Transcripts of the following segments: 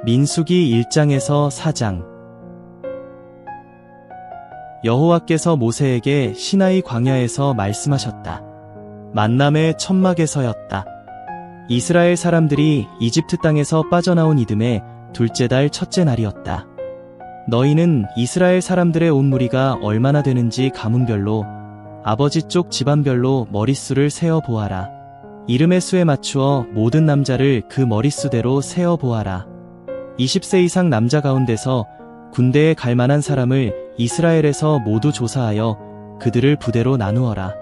민수기 1장에서 4장. 여호와께서 모세에게 시나이 광야에서 말씀하셨다. 만남의 천막에서였다. 이스라엘 사람들이 이집트 땅에서 빠져나온 이듬해 둘째 달 첫째 날이었다. 너희는 이스라엘 사람들의 온 무리가 얼마나 되는지 가문별로 아버지 쪽 집안별로 머릿수를 세어 보아라. 이름의 수에 맞추어 모든 남자를 그 머릿수대로 세어 보아라. 20세 이상 남자 가운데서 군대에 갈 만한 사람을 이스라엘에서 모두 조사하여 그들을 부대로 나누어라.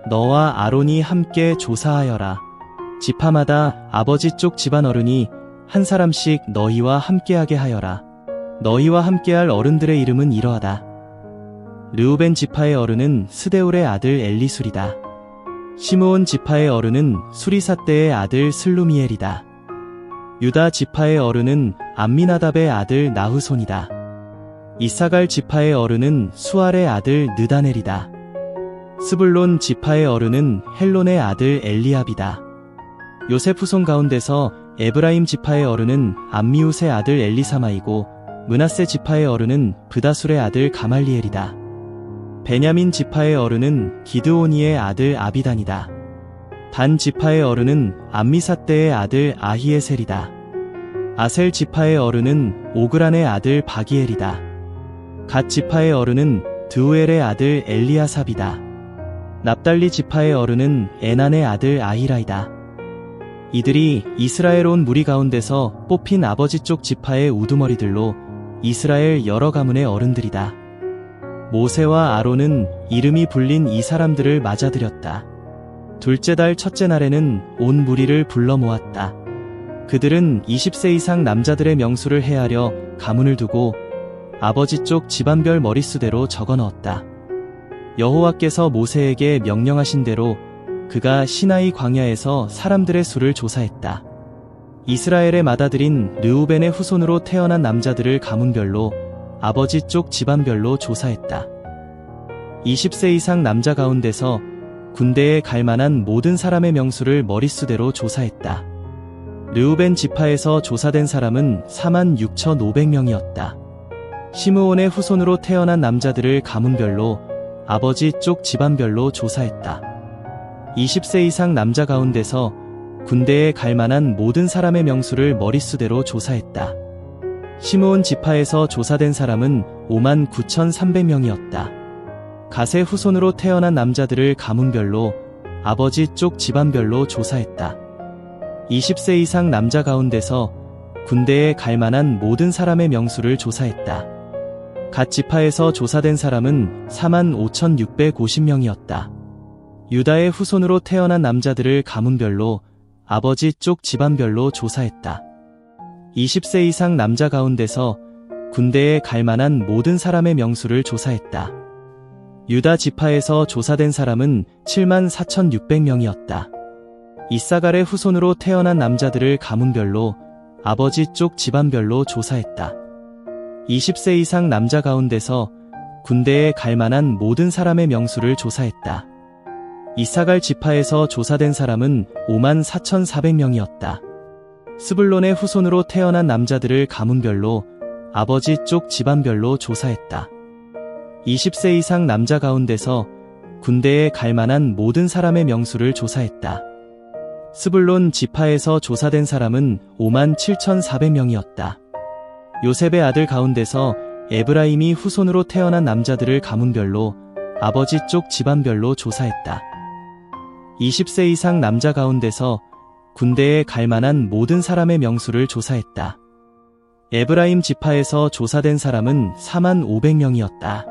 너와 아론이 함께 조사하여라. 지파마다 아버지 쪽 집안 어른이 한 사람씩 너희와 함께하게 하여라. 너희와 함께할 어른들의 이름은 이러하다. 르우벤 지파의 어른은 스데울의 아들 엘리술이다. 시므온 지파의 어른은 수리삿대의 아들 슬루미엘이다. 유다 지파의 어른은 암미나답의 아들 나흐손이다. 이사갈 지파의 어른은 수알의 아들 느다넬이다. 스불론 지파의 어른은 헬론의 아들 엘리압이다. 요셉 후손 가운데서 에브라임 지파의 어른은 암미웃의 아들 엘리사마이고 므낫세 지파의 어른은 브다술의 아들 가말리엘이다. 베냐민 지파의 어른은 기드오니의 아들 아비단이다. 단 지파의 어른은 암미삿대의 아들 아히에셀이다. 아셀 지파의 어른은 오그란의 아들 바기엘이다. 갓 지파의 어른은 드우엘의 아들 엘리아삽이다. 납달리 지파의 어른은 에난의 아들 아히라이다. 이들이 이스라엘 온 무리 가운데서 뽑힌 아버지 쪽 지파의 우두머리들로 이스라엘 여러 가문의 어른들이다. 모세와 아론은 이름이 불린 이 사람들을 맞아들였다. 둘째 달 첫째 날에는 온 무리를 불러 모았다. 그들은 20세 이상 남자들의 명수를 헤아려 가문을 두고 아버지 쪽 집안별 머릿수대로 적어 넣었다. 여호와께서 모세에게 명령하신 대로 그가 시나이 광야에서 사람들의 수를 조사했다. 이스라엘의 맏아들인 르우벤의 후손으로 태어난 남자들을 가문별로 아버지 쪽 집안별로 조사했다. 20세 이상 남자 가운데서 군대에 갈 만한 모든 사람의 명수를 머릿수대로 조사했다. 르우벤 지파에서 조사된 사람은 46,500명이었다. 시므온의 후손으로 태어난 남자들을 가문별로 아버지 쪽 집안별로 조사했다. 20세 이상 남자 가운데서 군대에 갈 만한 모든 사람의 명수를 머릿수대로 조사했다. 시므온 지파에서 조사된 사람은 59,300명이었다. 갓의 후손으로 태어난 남자들을 가문별로 아버지 쪽 집안별로 조사했다. 20세 이상 남자 가운데서 군대에 갈 만한 모든 사람의 명수를 조사했다. 갓 지파에서 조사된 사람은 45,650명이었다. 유다의 후손으로 태어난 남자들을 가문별로 아버지 쪽 집안별로 조사했다. 20세 이상 남자 가운데서 군대에 갈 만한 모든 사람의 명수를 조사했다. 유다 지파에서 조사된 사람은 74,600명이었다. 이사갈의 후손으로 태어난 남자들을 가문별로 아버지 쪽 집안별로 조사했다. 20세 이상 남자 가운데서 군대에 갈 만한 모든 사람의 명수를 조사했다. 이사갈 지파에서 조사된 사람은 54,400명이었다. 스불론의 후손으로 태어난 남자들을 가문별로 아버지 쪽 집안별로 조사했다. 20세 이상 남자 가운데서 군대에 갈 만한 모든 사람의 명수를 조사했다. 스불론 지파에서 조사된 사람은 57,400명이었다. 요셉의 아들 가운데서 에브라임이 후손으로 태어난 남자들을 가문별로 아버지 쪽 집안별로 조사했다. 20세 이상 남자 가운데서 군대에 갈 만한 모든 사람의 명수를 조사했다. 에브라임 지파에서 조사된 사람은 45,000명이었다.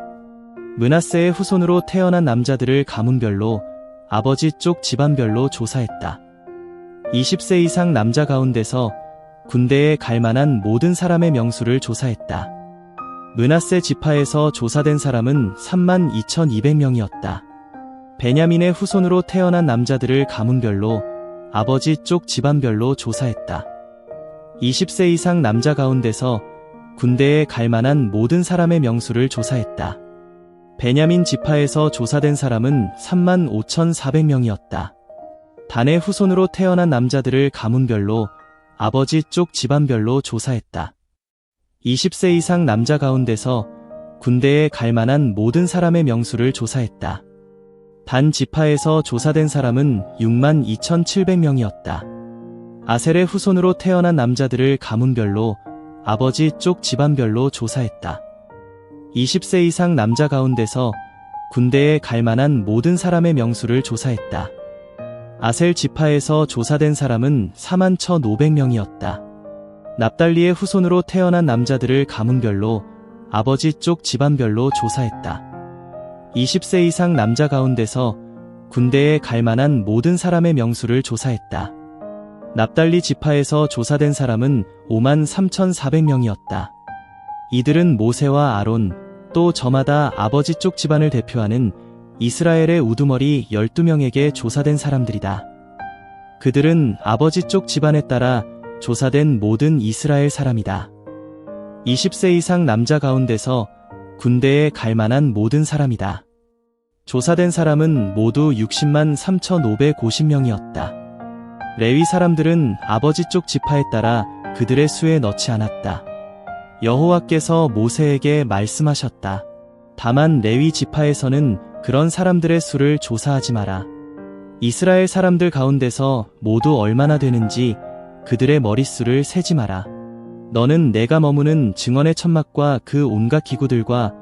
므낫세의 후손으로 태어난 남자들을 가문별로 아버지 쪽 집안별로 조사했다. 20세 이상 남자 가운데서 군대에 갈 만한 모든 사람의 명수를 조사했다. 므낫세 지파에서 조사된 사람은 32,200명이었다. 베냐민의 후손으로 태어난 남자들을 가문별로 아버지 쪽 집안별로 조사했다. 20세 이상 남자 가운데서 군대에 갈 만한 모든 사람의 명수를 조사했다. 베냐민 지파에서 조사된 사람은 35,400명이었다. 단의 후손으로 태어난 남자들을 가문별로 아버지 쪽 집안별로 조사했다. 20세 이상 남자 가운데서 군대에 갈 만한 모든 사람의 명수를 조사했다. 단 지파에서 조사된 사람은 62,700명이었다. 아셀의 후손으로 태어난 남자들을 가문별로 아버지 쪽 집안별로 조사했다. 20세 이상 남자 가운데서 군대에 갈 만한 모든 사람의 명수를 조사했다. 아셀 지파에서 조사된 사람은 41,500명이었다. 납달리의 후손으로 태어난 남자들을 가문별로 아버지 쪽 집안별로 조사했다. 20세 이상 남자 가운데서 군대에 갈 만한 모든 사람의 명수를 조사했다. 납달리 지파에서 조사된 사람은 53,400명이었다. 이들은 모세와 아론, 또 저마다 아버지 쪽 집안을 대표하는 이스라엘의 우두머리 12명에게 조사된 사람들이다. 그들은 아버지 쪽 집안에 따라 조사된 모든 이스라엘 사람이다. 20세 이상 남자 가운데서 군대에 갈 만한 모든 사람이다. 조사된 사람은 모두 60만 3,550명이었다. 레위 사람들은 아버지 쪽 지파에 따라 그들의 수에 넣지 않았다. 여호와께서 모세에게 말씀하셨다. 다만 레위 지파에서는 그런 사람들의 수를 조사하지 마라. 이스라엘 사람들 가운데서 모두 얼마나 되는지 그들의 머릿수를 세지 마라. 너는 내가 머무는 증언의 천막과 그 온갖 기구들과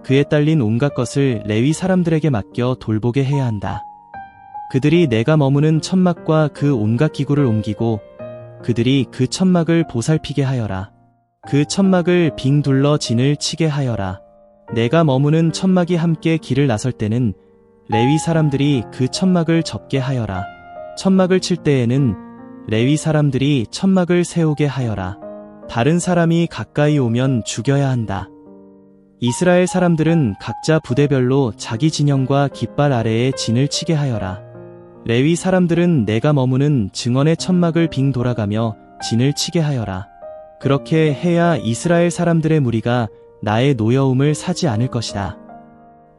그에 딸린 온갖 것을 레위 사람들에게 맡겨 돌보게 해야 한다. 그들이 내가 머무는 천막과 그 온갖 기구를 옮기고 그들이 그 천막을 보살피게 하여라. 그 천막을 빙 둘러 진을 치게 하여라. 내가 머무는 천막이 함께 길을 나설 때는 레위 사람들이 그 천막을 접게 하여라. 천막을 칠 때에는 레위 사람들이 천막을 세우게 하여라. 다른 사람이 가까이 오면 죽여야 한다. 이스라엘 사람들은 각자 부대별로 자기 진영과 깃발 아래에 진을 치게 하여라. 레위 사람들은 내가 머무는 증언의 천막을 빙 돌아가며 진을 치게 하여라. 그렇게 해야 이스라엘 사람들의 무리가 나의 노여움을 사지 않을 것이다.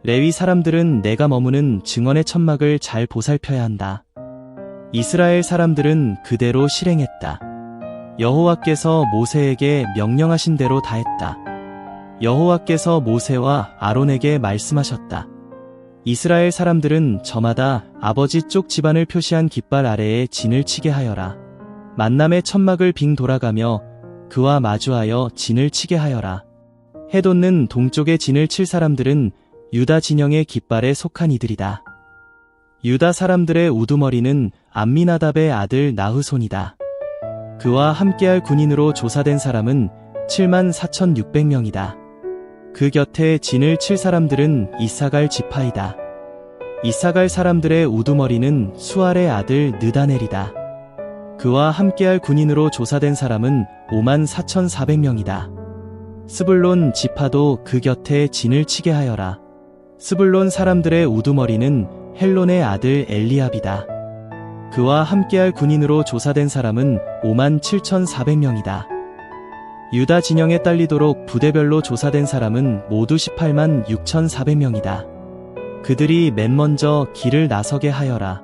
레위 사람들은 내가 머무는 증언의 천막을 잘 보살펴야 한다. 이스라엘 사람들은 그대로 실행했다. 여호와께서 모세에게 명령하신 대로 다 했다. 여호와께서 모세와 아론에게 말씀하셨다. 이스라엘 사람들은 저마다 아버지 쪽 집안을 표시한 깃발 아래에 진을 치게 하여라. 만남의 천막을 빙 돌아가며 그와 마주하여 진을 치게 하여라. 해 돋는 동쪽의 진을 칠 사람들은 유다 진영의 깃발에 속한 이들이다. 유다 사람들의 우두머리는 암미나답의 아들 나흐손이다. 그와 함께할 군인으로 조사된 사람은 74,600명이다. 그 곁에 진을 칠 사람들은 이사갈 지파이다. 이사갈 사람들의 우두머리는 수알의 아들 느다넬이다. 그와 함께할 군인으로 조사된 사람은 54,400명이다. 스불론 지파도 그 곁에 진을 치게 하여라. 스불론 사람들의 우두머리는 헬론의 아들 엘리압이다. 그와 함께할 군인으로 조사된 사람은 57,400명이다. 유다 진영에 딸리도록 부대별로 조사된 사람은 모두 18만 6,400명이다. 그들이 맨 먼저 길을 나서게 하여라.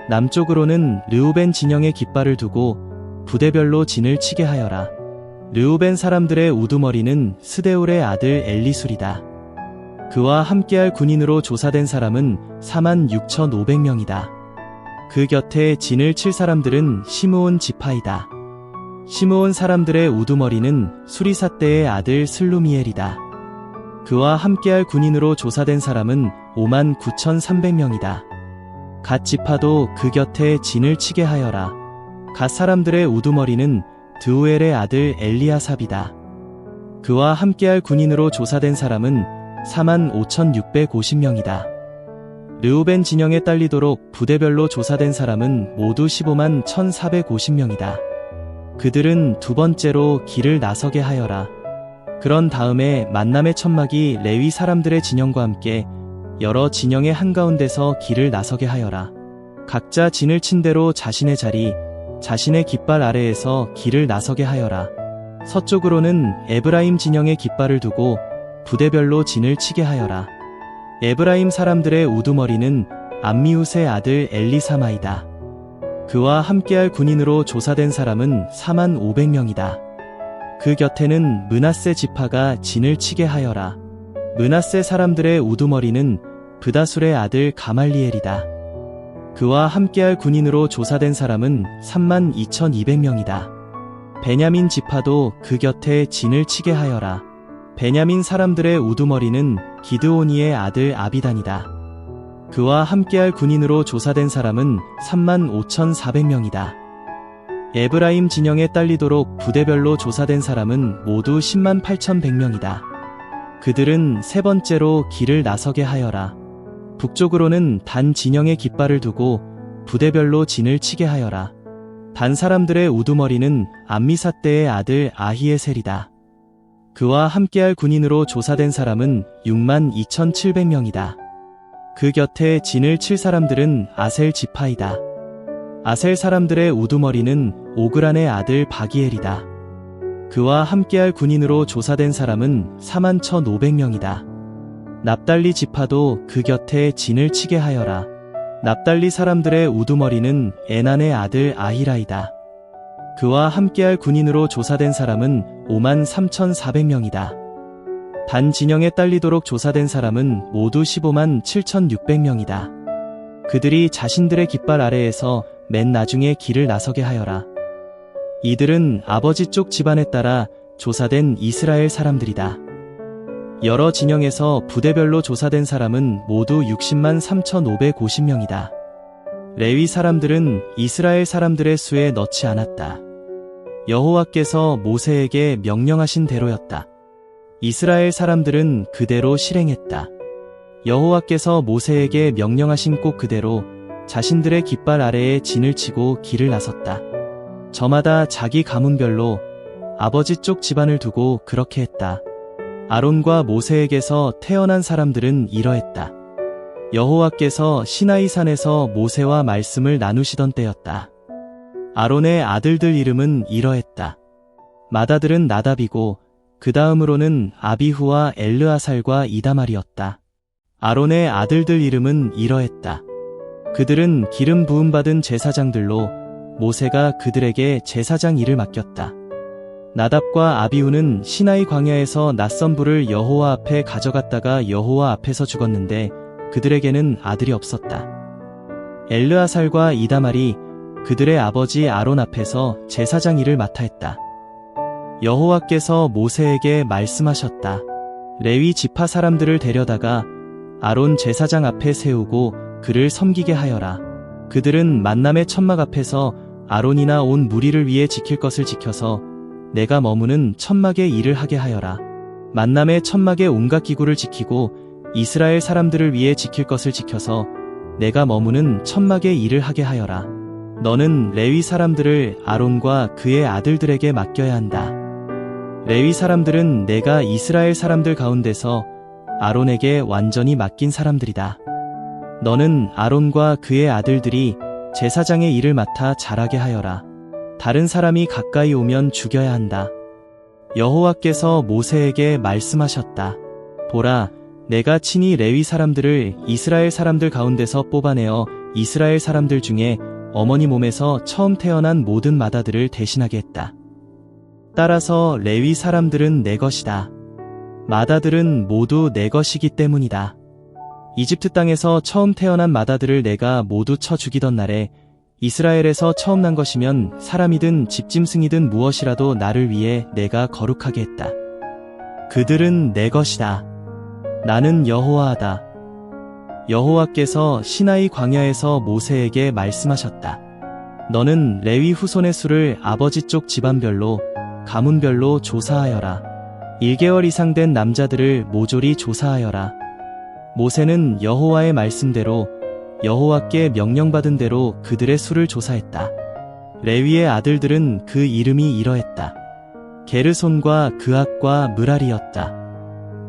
남쪽으로는 르우벤 진영의 깃발을 두고 부대별로 진을 치게 하여라. 르우벤 사람들의 우두머리는 스데울의 아들 엘리술이다. 그와 함께할 군인으로 조사된 사람은 46,500명이다. 그 곁에 진을 칠 사람들은 시므온 지파이다. 시므온 사람들의 우두머리는 수리사떼의 아들 슬루미엘이다. 그와 함께할 군인으로 조사된 사람은 59,300명이다. 갓 지파도 그 곁에 진을 치게 하여라. 갓 사람들의 우두머리는 드우엘의 아들 엘리아삽이다. 그와 함께할 군인으로 조사된 사람은 45,650명이다. 르우벤 진영에 딸리도록 부대별로 조사된 사람은 모두 15만 1,450명이다. 그들은 두 번째로 길을 나서게 하여라. 그런 다음에 만남의 천막이 레위 사람들의 진영과 함께 여러 진영의 한가운데서 길을 나서게 하여라. 각자 진을 친 대로 자신의 자리, 자신의 깃발 아래에서 길을 나서게 하여라. 서쪽으로는 에브라임 진영의 깃발을 두고 부대별로 진을 치게 하여라. 에브라임 사람들의 우두머리는 암미우스의 아들 엘리사마이다. 그와 함께할 군인으로 조사된 사람은 45,000명이다. 그 곁에는 므낫세 지파가 진을 치게 하여라. 므낫세 사람들의 우두머리는 브다술의 아들 가말리엘이다. 그와 함께할 군인으로 조사된 사람은 32,200명이다. 베냐민 지파도 그 곁에 진을 치게 하여라. 베냐민 사람들의 우두머리는 기드오니의 아들 아비단이다. 그와 함께할 군인으로 조사된 사람은 35,400명이다. 에브라임 진영에 딸리도록 부대별로 조사된 사람은 모두 108,100명이다. 그들은 세 번째로 길을 나서게 하여라. 북쪽으로는 단 진영에 깃발을 두고 부대별로 진을 치게 하여라. 단 사람들의 우두머리는 암미사대의 아들 아히에셀이다. 그와 함께할 군인으로 조사된 사람은 62,700명이다. 그 곁에 진을 칠 사람들은 아셀 지파이다. 아셀 사람들의 우두머리는 오그란의 아들 바기엘이다. 그와 함께할 군인으로 조사된 사람은 41,500명이다. 납달리 지파도 그 곁에 진을 치게 하여라. 납달리 사람들의 우두머리는 에난의 아들 아히라이다. 그와 함께할 군인으로 조사된 사람은 53,400명이다. 단 진영에 딸리도록 조사된 사람은 모두 157,600명이다. 그들이 자신들의 깃발 아래에서 맨 나중에 길을 나서게 하여라. 이들은 아버지 쪽 집안에 따라 조사된 이스라엘 사람들이다. 여러 진영에서 부대별로 조사된 사람은 모두 603,550명이다. 레위 사람들은 이스라엘 사람들의 수에 넣지 않았다. 여호와께서 모세에게 명령하신 대로였다. 이스라엘 사람들은 그대로 실행했다. 여호와께서 모세에게 명령하신 꼭 그대로 자신들의 깃발 아래에 진을 치고 길을 나섰다. 저마다 자기 가문별로 아버지 쪽 집안을 두고 그렇게 했다. 아론과 모세에게서 태어난 사람들은 이러했다. 여호와께서 시나이 산에서 모세와 말씀을 나누시던 때였다. 아론의 아들들 이름은 이러했다. 맏아들은 나답이고 그 다음으로는 아비후와 엘르아살과 이다말이었다. 아론의 아들들 이름은 이러했다. 그들은 기름 부음받은 제사장들로 모세가 그들에게 제사장 일을 맡겼다. 나답과 아비후는 시나이 광야에서 낯선 불을 여호와 앞에 가져갔다가 여호와 앞에서 죽었는데 그들에게는 아들이 없었다. 엘르아살과 이다말이 그들의 아버지 아론 앞에서 제사장 일을 맡아 했다. 여호와께서 모세에게 말씀하셨다. 레위 지파 사람들을 데려다가 아론 제사장 앞에 세우고 그를 섬기게 하여라. 그들은 만남의 천막 앞에서 아론이나 온 무리를 위해 지킬 것을 지켜서 내가 머무는 천막의 일을 하게 하여라. 만남의 천막의 온갖 기구를 지키고 이스라엘 사람들을 위해 지킬 것을 지켜서 내가 머무는 천막의 일을 하게 하여라. 너는 레위 사람들을 아론과 그의 아들들에게 맡겨야 한다. 레위 사람들은 내가 이스라엘 사람들 가운데서 아론에게 완전히 맡긴 사람들이다. 너는 아론과 그의 아들들이 제사장의 일을 맡아 잘하게 하여라. 다른 사람이 가까이 오면 죽여야 한다. 여호와께서 모세에게 말씀하셨다. 보라, 내가 친히 레위 사람들을 이스라엘 사람들 가운데서 뽑아내어 이스라엘 사람들 중에 어머니 몸에서 처음 태어난 모든 맏아들을 대신하게 했다. 따라서 레위 사람들은 내 것이다. 맏아들은 모두 내 것이기 때문이다. 이집트 땅에서 처음 태어난 맏아들을 내가 모두 쳐 죽이던 날에 이스라엘에서 처음 난 것이면 사람이든 집짐승이든 무엇이라도 나를 위해 내가 거룩하게 했다. 그들은 내 것이다. 나는 여호와다. 여호와께서 시나이 광야에서 모세에게 말씀하셨다. 너는 레위 후손의 수를 아버지 쪽 집안별로 가문별로 조사하여라. 1개월 이상 된 남자들을 모조리 조사하여라. 모세는 여호와의 말씀대로 여호와께 명령받은 대로 그들의 수를 조사했다. 레위의 아들들은 그 이름이 이러했다. 게르손과 그앗과 므랄이었다.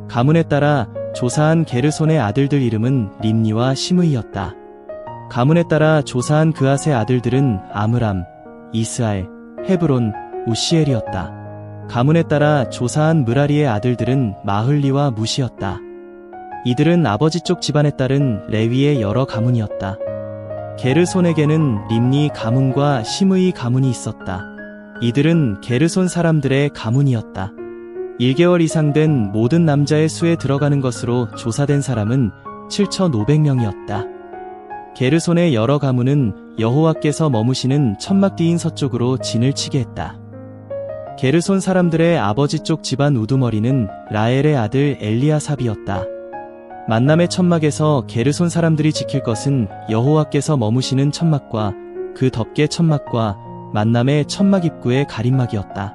가문에 따라 조사한 게르손의 아들들 이름은 림니와 시므이였다. 가문에 따라 조사한 그앗의 아들들은 아므람, 이스알, 헤브론, 우시엘이었다. 가문에 따라 조사한 므라리의 아들들은 마흘리와 무시였다. 이들은 아버지 쪽 집안에 따른 레위의 여러 가문이었다. 게르손에게는 림니 가문과 시므이 가문이 있었다. 이들은 게르손 사람들의 가문이었다. 1개월 이상 된 모든 남자의 수에 들어가는 것으로 조사된 사람은 7,500명이었다. 게르손의 여러 가문은 여호와께서 머무시는 천막 뒤인 서쪽으로 진을 치게 했다. 게르손 사람들의 아버지 쪽 집안 우두머리는 라엘의 아들 엘리아삽이었다. 만남의 천막에서 게르손 사람들이 지킬 것은 여호와께서 머무시는 천막과 그 덮개 천막과 만남의 천막 입구의 가림막이었다.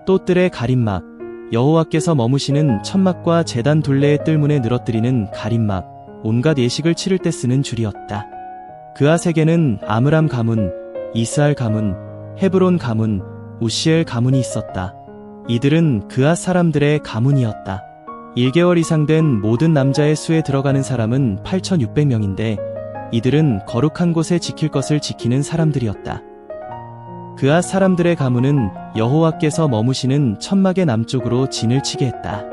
또 뜰의 가림막, 여호와께서 머무시는 천막과 제단 둘레의 뜰문에 늘어뜨리는 가림막, 온갖 예식을 치를 때 쓰는 줄이었다. 그아색에는 아므람 가문, 이스알 가문, 헤브론 가문, 우시엘 가문이 있었다. 이들은 그앗 사람들의 가문이었다. 1개월 이상 된 모든 남자의 수에 들어가는 사람은 8,600명인데 이들은 거룩한 곳에 지킬 것을 지키는 사람들이었다. 그앗 사람들의 가문은 여호와께서 머무시는 천막의 남쪽으로 진을 치게 했다.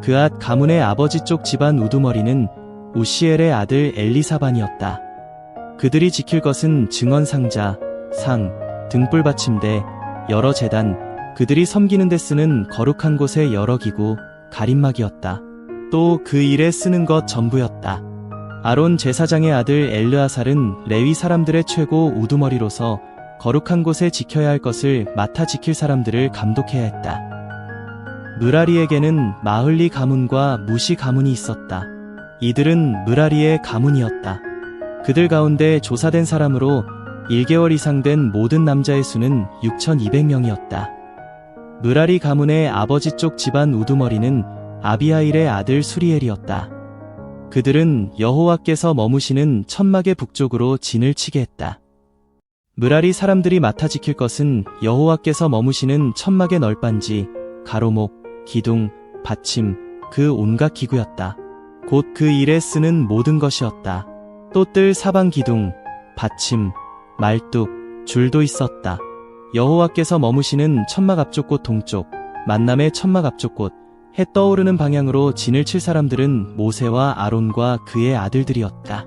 그앗 가문의 아버지 쪽 집안 우두머리는 우시엘의 아들 엘리사반이었다. 그들이 지킬 것은 증언상자, 상, 등불 받침대, 여러 제단, 그들이 섬기는 데 쓰는 거룩한 곳의 여러 기구, 가림막이었다. 또 그 일에 쓰는 것 전부였다. 아론 제사장의 아들 엘르아살은 레위 사람들의 최고 우두머리로서 거룩한 곳에 지켜야 할 것을 맡아 지킬 사람들을 감독해야 했다. 므라리에게는 마흘리 가문과 무시 가문이 있었다. 이들은 므라리의 가문이었다. 그들 가운데 조사된 사람으로 1개월 이상 된 모든 남자의 수는 6,200명이었다. 므라리 가문의 아버지 쪽 집안 우두머리는 아비하일의 아들 수리엘이었다. 그들은 여호와께서 머무시는 천막의 북쪽으로 진을 치게 했다. 므라리 사람들이 맡아 지킬 것은 여호와께서 머무시는 천막의 널빤지, 가로목, 기둥, 받침, 그 온갖 기구였다. 곧 그 일에 쓰는 모든 것이었다. 또 뜰 사방 기둥, 받침, 말뚝, 줄도 있었다. 여호와께서 머무시는 천막 앞쪽 곳 동쪽, 만남의 천막 앞쪽 곳, 해 떠오르는 방향으로 진을 칠 사람들은 모세와 아론과 그의 아들들이었다.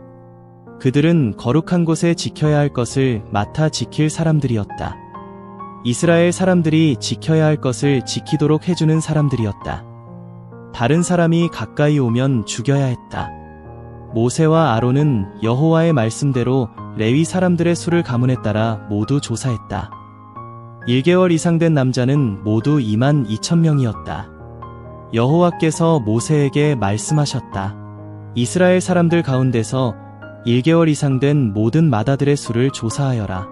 그들은 거룩한 곳에 지켜야 할 것을 맡아 지킬 사람들이었다. 이스라엘 사람들이 지켜야 할 것을 지키도록 해주는 사람들이었다. 다른 사람이 가까이 오면 죽여야 했다. 모세와 아론은 여호와의 말씀대로 레위 사람들의 수를 가문에 따라 모두 조사했다. 1개월 이상 된 남자는 모두 22,000명이었다. 여호와께서 모세에게 말씀하셨다. 이스라엘 사람들 가운데서 1개월 이상 된 모든 마다들의 수를 조사하여라.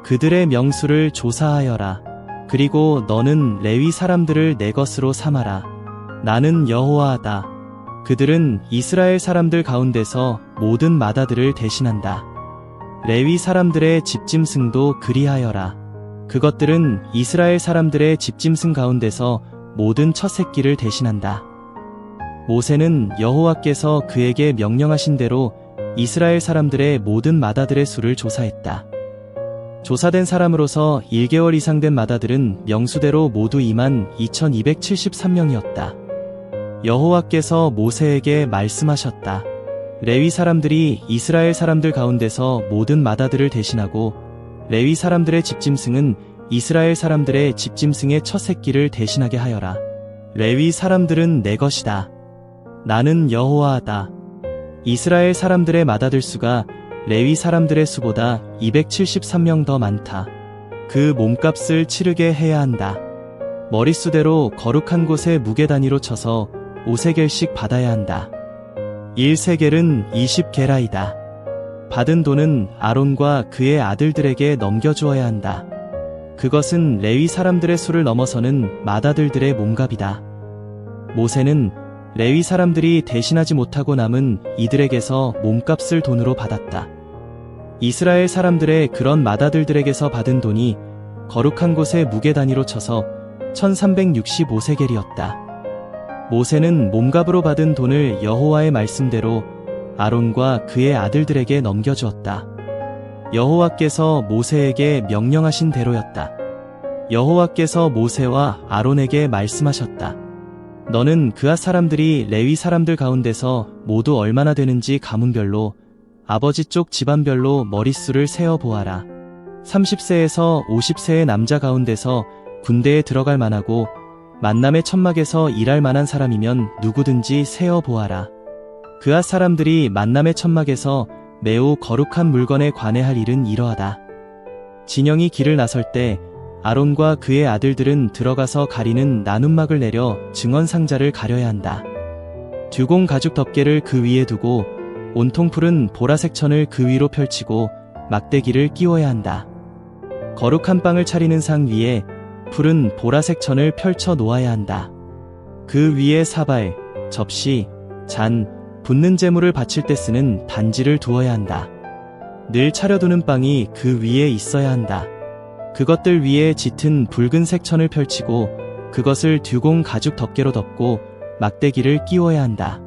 그들의 명수를 조사하여라. 그리고 너는 레위 사람들을 내 것으로 삼아라. 나는 여호와다. 그들은 이스라엘 사람들 가운데서 모든 마다들을 대신한다. 레위 사람들의 집짐승도 그리하여라. 그것들은 이스라엘 사람들의 집짐승 가운데서 모든 첫 새끼를 대신한다. 모세는 여호와께서 그에게 명령하신 대로 이스라엘 사람들의 모든 마다들의 수를 조사했다. 조사된 사람으로서 1개월 이상 된 마다들은 명수대로 모두 22,273명이었다. 여호와께서 모세에게 말씀하셨다. 레위 사람들이 이스라엘 사람들 가운데서 모든 마다들을 대신하고 레위 사람들의 집짐승은 이스라엘 사람들의 집짐승의 첫 새끼를 대신하게 하여라. 레위 사람들은 내 것이다. 나는 여호와다. 이스라엘 사람들의 마다들 수가 레위 사람들의 수보다 273명 더 많다. 그 몸값을 치르게 해야 한다. 머릿수대로 거룩한 곳에 무게 단위로 쳐서 5세겔씩 받아야 한다. 1세겔은 20게라이다. 받은 돈은 아론과 그의 아들들에게 넘겨주어야 한다. 그것은 레위 사람들의 수를 넘어서는 마다들들의 몸값이다. 모세는 레위 사람들이 대신하지 못하고 남은 이들에게서 몸값을 돈으로 받았다. 이스라엘 사람들의 그런 마다들들에게서 받은 돈이 거룩한 곳의 무게 단위로 쳐서 1365세겔이었다. 모세는 몸값으로 받은 돈을 여호와의 말씀대로 아론과 그의 아들들에게 넘겨주었다. 여호와께서 모세에게 명령하신 대로였다. 여호와께서 모세와 아론에게 말씀하셨다. 너는 그앗 사람들이 레위 사람들 가운데서 모두 얼마나 되는지 가문별로 아버지 쪽 집안별로 머릿수를 세어 보아라. 30세에서 50세의 남자 가운데서 군대에 들어갈 만하고 만남의 천막에서 일할 만한 사람이면 누구든지 세어 보아라. 그앗 사람들이 만남의 천막에서 매우 거룩한 물건에 관해할 일은 이러하다. 진영이 길을 나설 때 아론과 그의 아들들은 들어가서 가리는 나눔막을 내려 증언 상자를 가려야 한다. 듀공 가죽 덮개를 그 위에 두고 온통 푸른 보라색 천을 그 위로 펼치고 막대기를 끼워야 한다. 거룩한 빵을 차리는 상 위에 푸른 보라색 천을 펼쳐 놓아야 한다. 그 위에 사발, 접시, 잔, 붓는 재물을 바칠 때 쓰는 단지를 두어야 한다. 늘 차려두는 빵이 그 위에 있어야 한다. 그것들 위에 짙은 붉은색 천을 펼치고 그것을 듀공 가죽 덮개로 덮고 막대기를 끼워야 한다.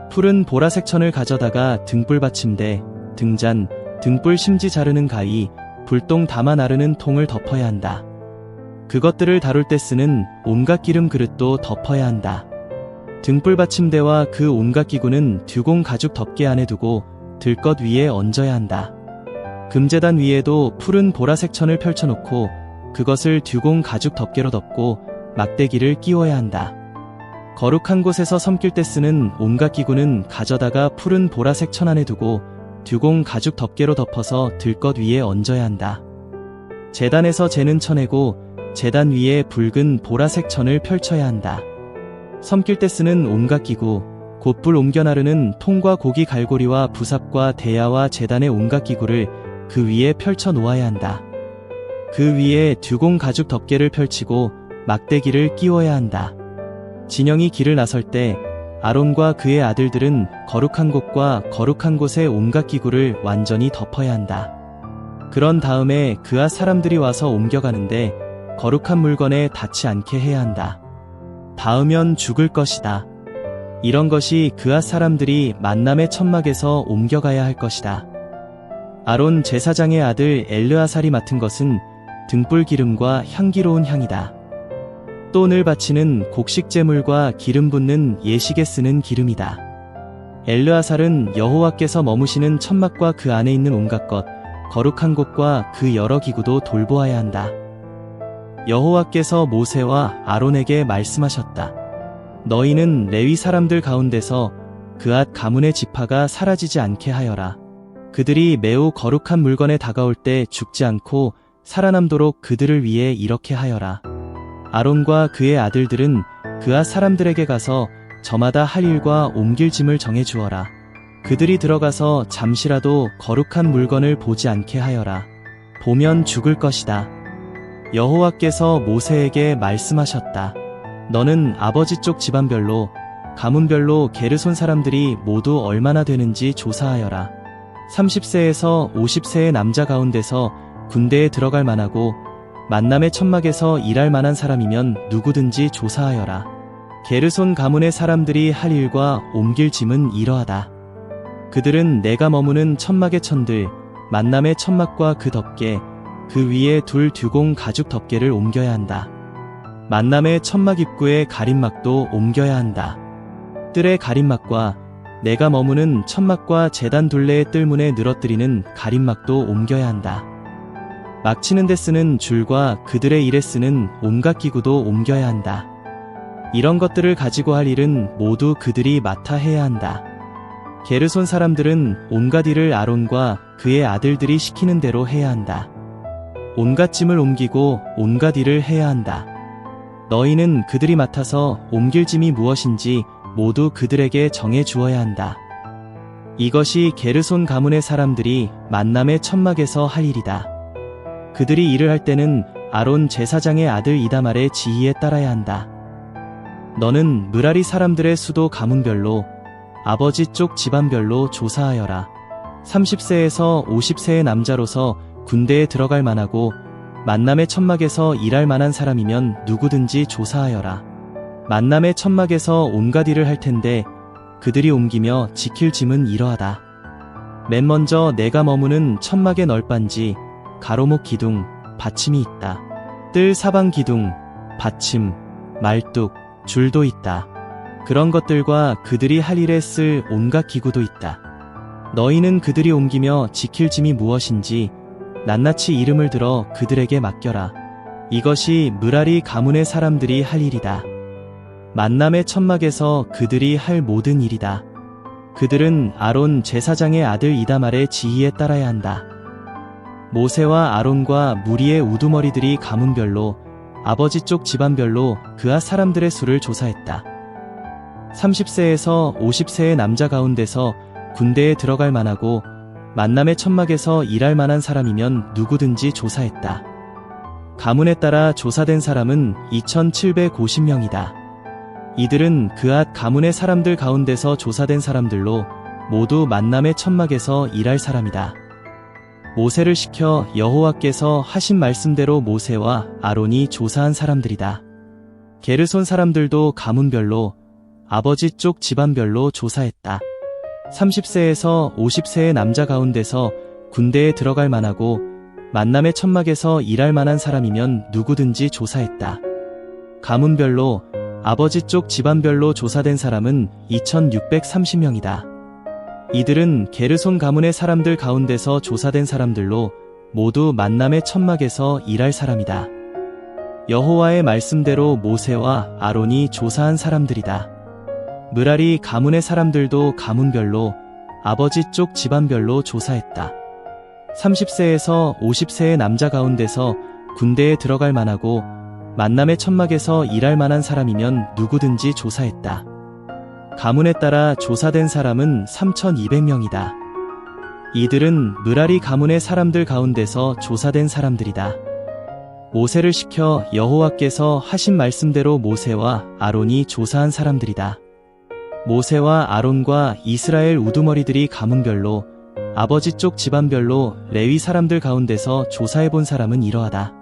푸른 보라색 천을 가져다가 등불 받침대, 등잔, 등불 심지 자르는 가위, 불똥 담아 나르는 통을 덮어야 한다. 그것들을 다룰 때 쓰는 온갖 기름 그릇도 덮어야 한다. 등불 받침대와 그 온갖 기구는 듀공 가죽 덮개 안에 두고 들것 위에 얹어야 한다. 금제단 위에도 푸른 보라색 천을 펼쳐놓고 그것을 듀공 가죽 덮개로 덮고 막대기를 끼워야 한다. 거룩한 곳에서 섬길 때 쓰는 온갖 기구는 가져다가 푸른 보라색 천 안에 두고 듀공 가죽 덮개로 덮어서 들것 위에 얹어야 한다. 제단에서 재는 천에고 제단 위에 붉은 보라색 천을 펼쳐야 한다. 섬길 때 쓰는 온갖 기구, 곧 불 옮겨 나르는 통과 고기 갈고리와 부삽과 대야와 제단의 온갖 기구를 그 위에 펼쳐 놓아야 한다. 그 위에 듀공 가죽 덮개를 펼치고 막대기를 끼워야 한다. 진영이 길을 나설 때 아론과 그의 아들들은 거룩한 곳과 거룩한 곳의 온갖 기구를 완전히 덮어야 한다. 그런 다음에 그앗 사람들이 와서 옮겨가는데 거룩한 물건에 닿지 않게 해야 한다. 닿으면 죽을 것이다. 이런 것이 그앗 사람들이 만남의 천막에서 옮겨가야 할 것이다. 아론 제사장의 아들 엘르아살이 맡은 것은 등불 기름과 향기로운 향이다. 또 늘 바치는 곡식 제물과 기름 붓는 예식에 쓰는 기름이다. 엘르아살은 여호와께서 머무시는 천막과 그 안에 있는 온갖 것, 거룩한 곳과 그 여러 기구도 돌보아야 한다. 여호와께서 모세와 아론에게 말씀하셨다. 너희는 레위 사람들 가운데서 그앗 가문의 지파가 사라지지 않게 하여라. 그들이 매우 거룩한 물건에 다가올 때 죽지 않고 살아남도록 그들을 위해 이렇게 하여라. 아론과 그의 아들들은 그앗 사람들에게 가서 저마다 할 일과 옮길 짐을 정해 주어라. 그들이 들어가서 잠시라도 거룩한 물건을 보지 않게 하여라. 보면 죽을 것이다. 여호와께서 모세에게 말씀하셨다. 너는 아버지 쪽 집안별로, 가문별로 게르손 사람들이 모두 얼마나 되는지 조사하여라. 30세에서 50세의 남자 가운데서 군대에 들어갈 만하고 만남의 천막에서 일할 만한 사람이면 누구든지 조사하여라. 게르손 가문의 사람들이 할 일과 옮길 짐은 이러하다. 그들은 내가 머무는 천막의 천들, 만남의 천막과 그 덮개, 그 위에 둘 듀공 가죽 덮개를 옮겨야 한다. 만남의 천막 입구의 가림막도 옮겨야 한다. 뜰의 가림막과 내가 머무는 천막과 제단 둘레의 뜰문에 늘어뜨리는 가림막도 옮겨야 한다. 막 치는 데 쓰는 줄과 그들의 일에 쓰는 온갖 기구도 옮겨야 한다. 이런 것들을 가지고 할 일은 모두 그들이 맡아 해야 한다. 게르손 사람들은 온갖 일을 아론과 그의 아들들이 시키는 대로 해야 한다. 온갖 짐을 옮기고 온갖 일을 해야 한다. 너희는 그들이 맡아서 옮길 짐이 무엇인지 모두 그들에게 정해 주어야 한다. 이것이 게르손 가문의 사람들이 만남의 천막에서 할 일이다. 그들이 일을 할 때는 아론 제사장의 아들 이다말의 지휘에 따라야 한다. 너는 므라리 사람들의 수도 가문별로, 아버지 쪽 집안별로 조사하여라. 30세에서 50세의 남자로서 군대에 들어갈 만하고 만남의 천막에서 일할 만한 사람이면 누구든지 조사하여라. 만남의 천막에서 온갖 일을 할 텐데 그들이 옮기며 지킬 짐은 이러하다. 맨 먼저 내가 머무는 천막의 널빤지, 가로목 기둥, 받침이 있다. 뜰 사방 기둥, 받침, 말뚝, 줄도 있다. 그런 것들과 그들이 할 일에 쓸 온갖 기구도 있다. 너희는 그들이 옮기며 지킬 짐이 무엇인지 낱낱이 이름을 들어 그들에게 맡겨라. 이것이 므라리 가문의 사람들이 할 일이다. 만남의 천막에서 그들이 할 모든 일이다. 그들은 아론 제사장의 아들 이다말의 지휘에 따라야 한다. 모세와 아론과 무리의 우두머리들이 가문별로 아버지 쪽 집안별로 그앗 사람들의 수를 조사했다. 30세에서 50세의 남자 가운데서 군대에 들어갈 만하고 만남의 천막에서 일할 만한 사람이면 누구든지 조사했다. 가문에 따라 조사된 사람은 2750명이다. 이들은 그앗 가문의 사람들 가운데서 조사된 사람들로 모두 만남의 천막에서 일할 사람이다. 모세를 시켜 여호와께서 하신 말씀대로 모세와 아론이 조사한 사람들이다. 게르손 사람들도 가문별로 아버지 쪽 집안별로 조사했다. 30세에서 50세의 남자 가운데서 군대에 들어갈 만하고 만남의 천막에서 일할 만한 사람이면 누구든지 조사했다. 가문별로 아버지 쪽 집안별로 조사된 사람은 2630명이다. 이들은 게르손 가문의 사람들 가운데서 조사된 사람들로 모두 만남의 천막에서 일할 사람이다. 여호와의 말씀대로 모세와 아론이 조사한 사람들이다. 므라리 가문의 사람들도 가문별로 아버지 쪽 집안별로 조사했다. 30세에서 50세의 남자 가운데서 군대에 들어갈 만하고 만남의 천막에서 일할 만한 사람이면 누구든지 조사했다. 가문에 따라 조사된 사람은 3200명이다. 이들은 므라리 가문의 사람들 가운데서 조사된 사람들이다. 모세를 시켜 여호와께서 하신 말씀대로 모세와 아론이 조사한 사람들이다. 모세와 아론과 이스라엘 우두머리들이 가문별로 아버지 쪽 집안별로 레위 사람들 가운데서 조사해본 사람은 이러하다.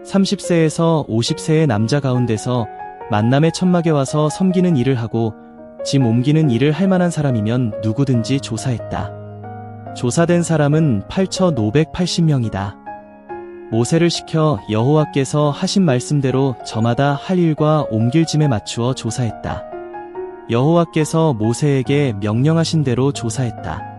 30세에서 50세의 남자 가운데서 만남의 천막에 와서 섬기는 일을 하고 짐 옮기는 일을 할 만한 사람이면 누구든지 조사했다. 조사된 사람은 8580명이다. 모세를 시켜 여호와께서 하신 말씀대로 저마다 할 일과 옮길 짐에 맞추어 조사했다. 여호와께서 모세에게 명령하신 대로 조사했다.